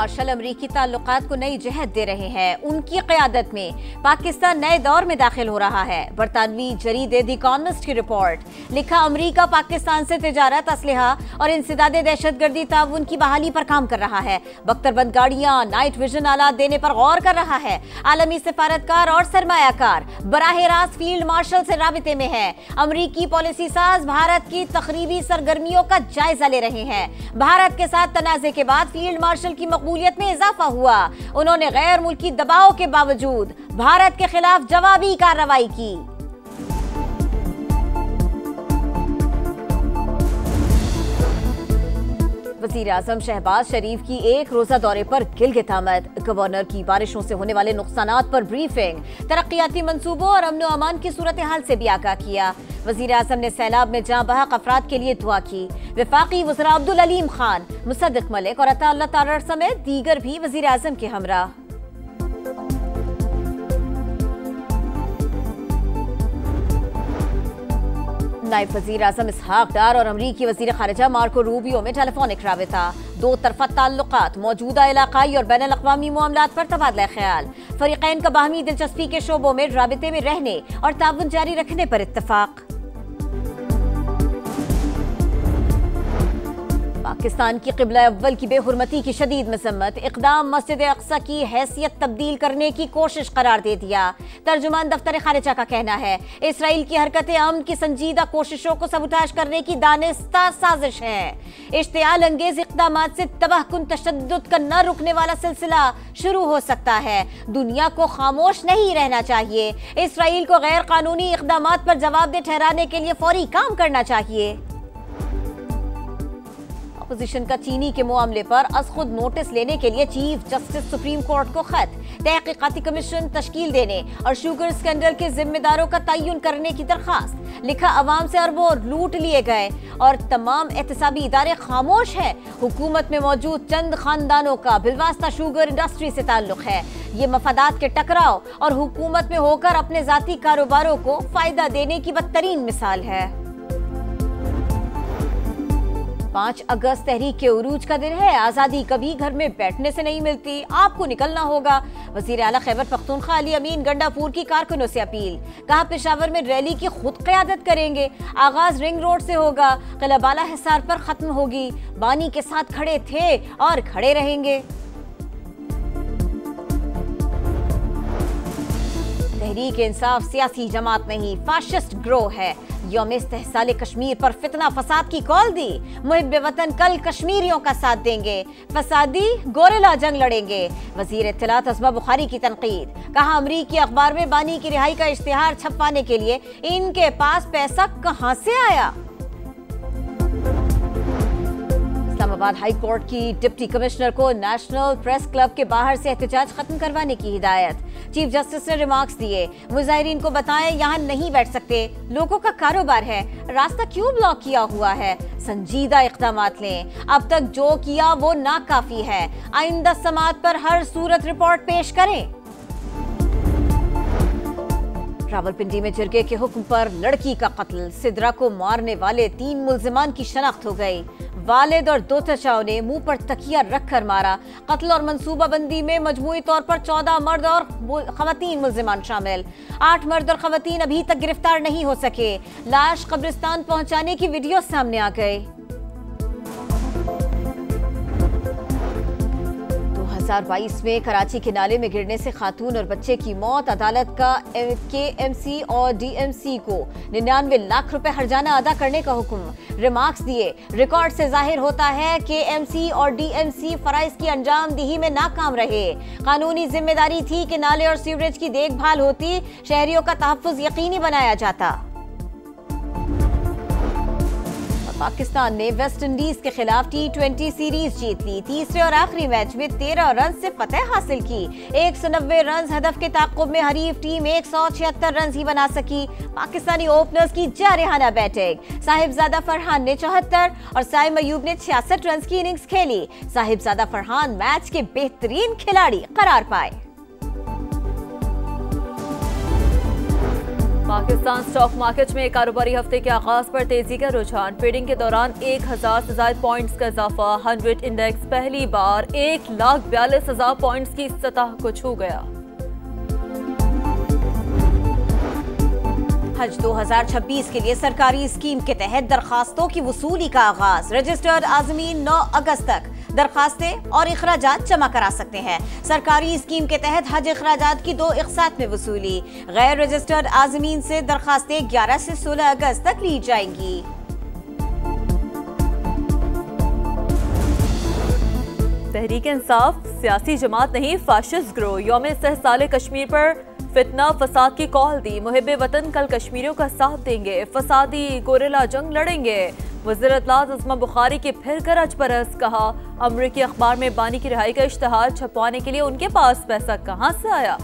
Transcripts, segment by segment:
Martial अमरीकी ताल्लुकात को नई जहत दे रहे हैं। उनकी क़यादत में पाकिस्तान नए दौर में दाखिल हो रहा है। बरतानवी जरीदे द इकॉनमिस्ट की रिपोर्ट, लिखा अमरीका पाकिस्तान से तिजारत, असलहा और इंसदादे दहशतगर्दी ताउन की बहाली पर काम कर रहा है। बख्तरबंद गाड़ियां, नाइट विजन आलात देने पर गौर कर रहा है। आलमी सिफारतकार और सरमायाकार बराह रास्त फील्ड मार्शल से राबिते में है। अमरीकी पॉलिसी साज भारत की तकरीबी सरगर्मियों का जायजा ले रहे हैं। भारत के साथ तनाज़े के बाद फील्ड मार्शल की मकबूलियत में इजाफा हुआ। उन्होंने गैर मुल्की दबाव के बावजूद भारत के खिलाफ जवाबी कार्रवाई की। वज़ीर आज़म शहबाज शरीफ की एक रोजा दौरे पर गिलगित आमद। गवर्नर की बारिशों से होने वाले नुकसानात पर ब्रीफिंग, तरक्याती मंसूबों और अमन व अमान की सूरत हाल से भी आगाह किया। वज़ीर आज़म ने सैलाब में जाँ बहक अफराद के लिए दुआ की। वफाकी वज़ीर अब्दुल अलीम खान, मुसद्दिक मलिक और अता अल्लाह तारड़ समेत दीगर भी वज़ीर आज़म के हमरा। नायब वज़ीर आज़म इसहाक डार और अमरीकी वज़ीर ख़ारिजा मार्को रूबियो में टेलीफोनिक राबिता। दो तरफ़ा ताल्लुकात, मौजूदा इलाक़ाई और बैनुल अक़वामी मामलात पर तबादला ख्याल। फ़रीक़ैन का बाहमी दिलचस्पी के शोबों में राबिते में रहने और ताउन जारी रखने पर इत्तफ़ाक़। पाकिस्तान की क़िबला अव्वल की बेहुरमती की शदीद मज़म्मत, इक़दाम मस्जिद अक़सा की हैसियत तब्दील करने की कोशिश करार दे दिया। तर्जुमान दफ्तर ख़ारिजा का कहना है इसराइल की हरकतें अमन की संजीदा कोशिशों को सबूताज करने की दानिस्ता साजिश है। इश्तियाल अंगेज इक़दामात से तबाहकुन तशद्दुद का न रुकने वाला सिलसिला शुरू हो सकता है। दुनिया को खामोश नहीं रहना चाहिए। इसराइल को गैर कानूनी इक़दामात पर जवाबदेह ठहराने के लिए फौरी काम करना चाहिए। अपोजिशन का चीनी के मामले पर अज खुद नोटिस लेने के लिए चीफ जस्टिस सुप्रीम कोर्ट को खत, तहकीकाती कमीशन तश्कील देने और शुगर स्कैंडल के जिम्मेदारों का तयन करने की दरखास्त। लिखा अवाम से अरबों लूट लिए गए और तमाम एहतसाबी इदारे खामोश हैं। हुकूमत में मौजूद चंद खानदानों का बिलवास्ता शुगर इंडस्ट्री से ताल्लुक है। ये मफादात के टकराव और हुकूमत में होकर अपने जाती कारोबारों को फायदा देने की बदतरीन मिसाल है। 5 अगस्त तहरीक के उरूज का दिन है। आज़ादी कभी घर में बैठने से नहीं मिलती, आपको निकलना होगा। वज़ीर आला खैबर पख्तूनख्वा अली अमीन गंडापुर की कारकुनों से अपील, कहा पेशावर में रैली की खुद क़यादत करेंगे। आगाज रिंग रोड से होगा, किला बाला हिसार पर खत्म होगी। बानी के साथ खड़े थे और खड़े रहेंगे। तहरीक इंसाफ सियासी जमात नहीं, फाशिस्ट ग्रोह है। यौम इस्तेहसाल कश्मीर पर फितना फसाद की कॉल दी। मुहिब्बे वतन कल कश्मीरियों का साथ देंगे, फसादी गोरिल्ला जंग लड़ेंगे। वज़ीर इत्तलात अस्मा बुखारी की तनकीद, कहा अमरीकी अखबार में बानी की रिहाई का इश्तिहार छपवाने के लिए इनके पास पैसा कहां से आया। इस्लामाबाद हाई कोर्ट की डिप्टी कमिश्नर को नेशनल प्रेस क्लब के बाहर से एहतजाज खत्म करवाने की हिदायत। चीफ जस्टिस ने रिमार्क्स दिए, मुजाहिरीन को बताएं यहाँ नहीं बैठ सकते, लोगों का कारोबार है, रास्ता क्यों ब्लॉक किया हुआ है। संजीदा इक़दामात लें, अब तक जो किया वो नाकाफी है। आइंदा समाअत पर हर सूरत रिपोर्ट पेश करें। रावलपिंडी में जिरगे के हुक्म पर लड़की का कत्ल, सिदरा को मारने वाले 3 मुल्जिमान की शनाख्त हो गई। वालिद और 2 चचाओं ने मुंह पर तकिया रखकर मारा। कत्ल और मंसूबाबंदी में मजमूई तौर पर 14 मर्द और खवातीन मुल्जिमान शामिल। 8 मर्द और खवातीन अभी तक गिरफ्तार नहीं हो सके। लाश कब्रिस्तान पहुंचाने की वीडियो सामने आ गई। 2022 में कराची के नाले में गिरने से खातून और बच्चे की मौत। अदालत का KMC और DMC को 99 लाख रुपए हर्जाना अदा करने का हुक्म। रिमार्क्स दिए, रिकॉर्ड से जाहिर होता है KMC और DMC फराइज की अंजाम दही में नाकाम रहे। कानूनी जिम्मेदारी थी कि नाले और सीवरेज की देखभाल होती, शहरियों का तहफ्फुज यकीनी बनाया जाता। पाकिस्तान ने वेस्ट इंडीज के खिलाफ T20 सीरीज जीत ली। तीसरे और आखिरी मैच में 13 रन से फतेह हासिल की। 190 रन हदफ के ताक़ुब में हरीफ टीम 176 रन ही बना सकी। पाकिस्तानी ओपनर्स की जारहाना बैटिंग, साहिबजादा फरहान ने 74 और साइम अयूब ने 66 रन की इनिंग्स खेली। साहिबजादा फरहान मैच के बेहतरीन खिलाड़ी करार पाए। पाकिस्तान स्टॉक मार्केट में कारोबारी हफ्ते के आगाज पर तेजी का रुझान। ट्रेडिंग के दौरान 1000 से ज्यादा पॉइंट्स का इजाफा। 100 इंडेक्स पहली बार 1,42,000 पॉइंट्स की सतह को छू गया। हज 2026 के लिए सरकारी स्कीम के तहत दरखास्तों की वसूली का आगाज। रजिस्टर्ड आज़मीन 9 अगस्त तक दरखास्तें और इखराजात जमा करा सकते हैं। सरकारी स्कीम के तहत हज इखराजात की 2 इक़सात में वसूली। गैर रजिस्टर्ड आज़मीन से दरखास्तें 11 से 16 अगस्त तक ली जाएंगी। तहरीक इंसाफ सियासी जमात नहीं, फाशिस्ट ग्रोह। यौम इस्तेहसाल कश्मीर पर फितना फसाद की कॉल दी। मुहिब्बे वतन कल कश्मीरियों का साथ देंगे, फसादी गोरेला जंग लड़ेंगे। वज़ीर इत्तलात उस्मा बुखारी की फिर गरज परस। कहा, अमरीकी अखबार में बानी की रिहाई का इश्तहार छपवाने के लिए उनके पास पैसा कहां से आया।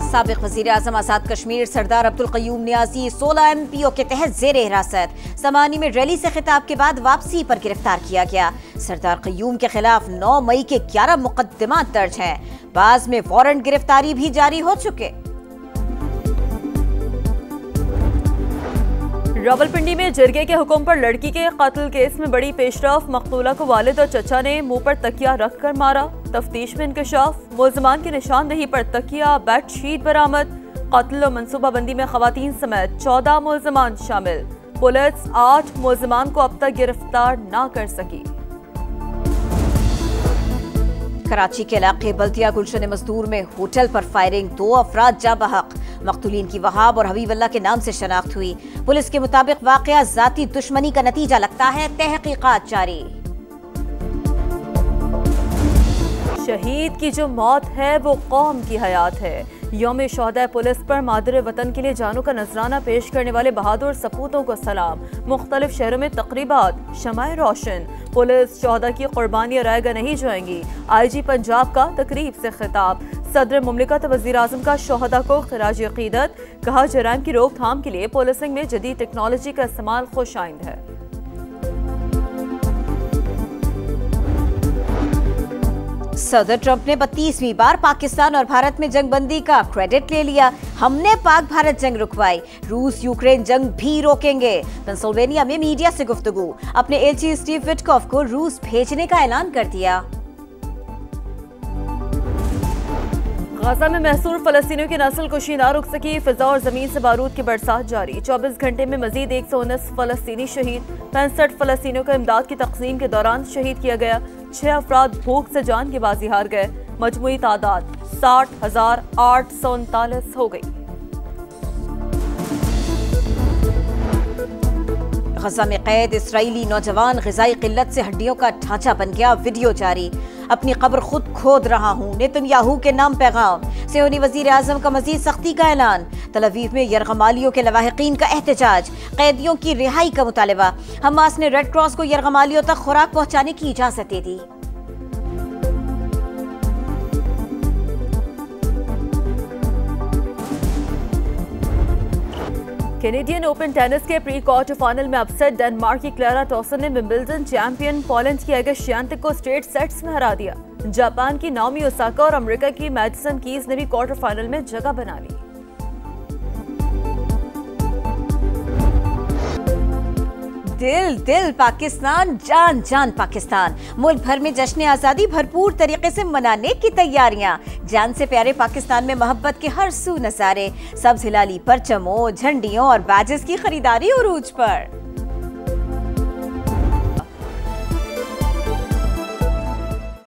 साबिक वज़ीर आज़म आज़ाद कश्मीर सरदार अब्दुल क़य्यूम नियाज़ी 16 MPO के तहत ज़ेरे हिरासत। समानी में रैली से खिताब के बाद वापसी पर गिरफ्तार किया गया। सरदार क़य्यूम के खिलाफ 9 मई के 11 मुकदमात दर्ज हैं। बाज़ में वारंट गिरफ्तारी भी जारी हो चुके। रावलपिंडी में जिरगे के हुक्म पर लड़की के कत्ल केस में बड़ी पेशरफ। मकतूला को वालिद और चचा ने मुंह पर तकिया रख कर मारा। तफ्तीश में इंकशाफ। मुल्ज़िमान की निशानदेही पर तकिया बेडशीट बरामद। कत्ल और मनसूबाबंदी में खवातीन समेत 14 मुल्ज़िमान शामिल। पुलिस 8 मुल्ज़िमान को अब तक गिरफ्तार न कर सकी। कराची के इलाके बल्दिया गुलशन मजदूर में होटल पर फायरिंग। 2 अफराद जा बहक। मकतूलीन की वहाब और हबीबुल्लाह के नाम से शनाख्त हुई। पुलिस के मुताबिक वाकया जाती दुश्मनी का नतीजा लगता है। तहकीकात जारी। शहीद की जो मौत है वो कौम की हयात है। यौम शोहदा पुलिस पर मादर वतन के लिए जानों का नजराना पेश करने वाले बहादुर सपूतों को सलाम। मुख्तलिफ शहरों में तकरीबात, शमाए रोशन। पुलिस शोहदा की कुर्बानी रायगा नहीं जाएंगी। IG पंजाब का तकरीब से खिताब। सदर मुमलिकत वज़ीर आज़म का शोहदा को खिराज अक़ीदत। कहा, जराइम की रोकथाम के लिए पुलिसिंग में जदीद टेक्नोलॉजी का इस्तेमाल खुशाइंद है। सदर ट्रंप ने 32वीं बार पाकिस्तान और भारत में जंगबंदी का क्रेडिट ले लिया। हमने पाक भारत जंग रुकवाई, रूस यूक्रेन जंग भी रोकेंगे। पेंसिल्वेनिया में मीडिया से गुफ्तगू। अपने एलची स्टीव विटकॉफ को रूस भेजने का ऐलान कर दिया। गाजा में महसूर फलस्तीनियों की नस्ल कुशी न रुक सकी। फिजा और जमीन से बारूद की बरसात जारी। 24 घंटे में मजीद 119 फलस्तीनी शहीद। 65 फलस्तीनियों को इमदाद की तकसीम के दौरान शहीद किया गया। 6 अफराद भूख से जान की बाजी हार गए। मजमूई तादाद 60,839 हो गई। गजा में कैद इसराइली नौजवान ग़िज़ाई किल्लत से हड्डियों का ढांचा बन गया। वीडियो जारी। अपनी कब्र खुद खोद रहा हूँ, नेतन्याहू के नाम पैगाम। सियोनी वज़ीर आज़म का मज़ीद सख्ती का ऐलान। तल अवीव में यरगमालियों के लवाहिकीन का एहतजाज। कैदियों की रिहाई का मुतालबा। हमास ने रेड क्रॉस को यरगमालियों तक खुराक पहुँचाने की इजाज़त दे दी। कैनेडियन ओपन टेनिस के प्री क्वार्टर फाइनल में अपसेट। डेनमार्क की क्लारा टॉसन ने विंबलडन चैंपियन पोलैंड की आगा श्यानतेक को स्ट्रेट सेट्स में हरा दिया। जापान की नाओमी ओसाका और अमेरिका की मैडिसन कीज ने भी क्वार्टर फाइनल में जगह बना ली। दिल दिल पाकिस्तान, जान जान पाकिस्तान। मुल्क भर में जश्न आज़ादी भरपूर तरीके से मनाने की तैयारियां। जान से प्यारे पाकिस्तान में मोहब्बत के हर सू नज़ारे। सब्ज़ हिलाली परचमों, झंडियों और बैजेस की खरीदारी उरूज पर।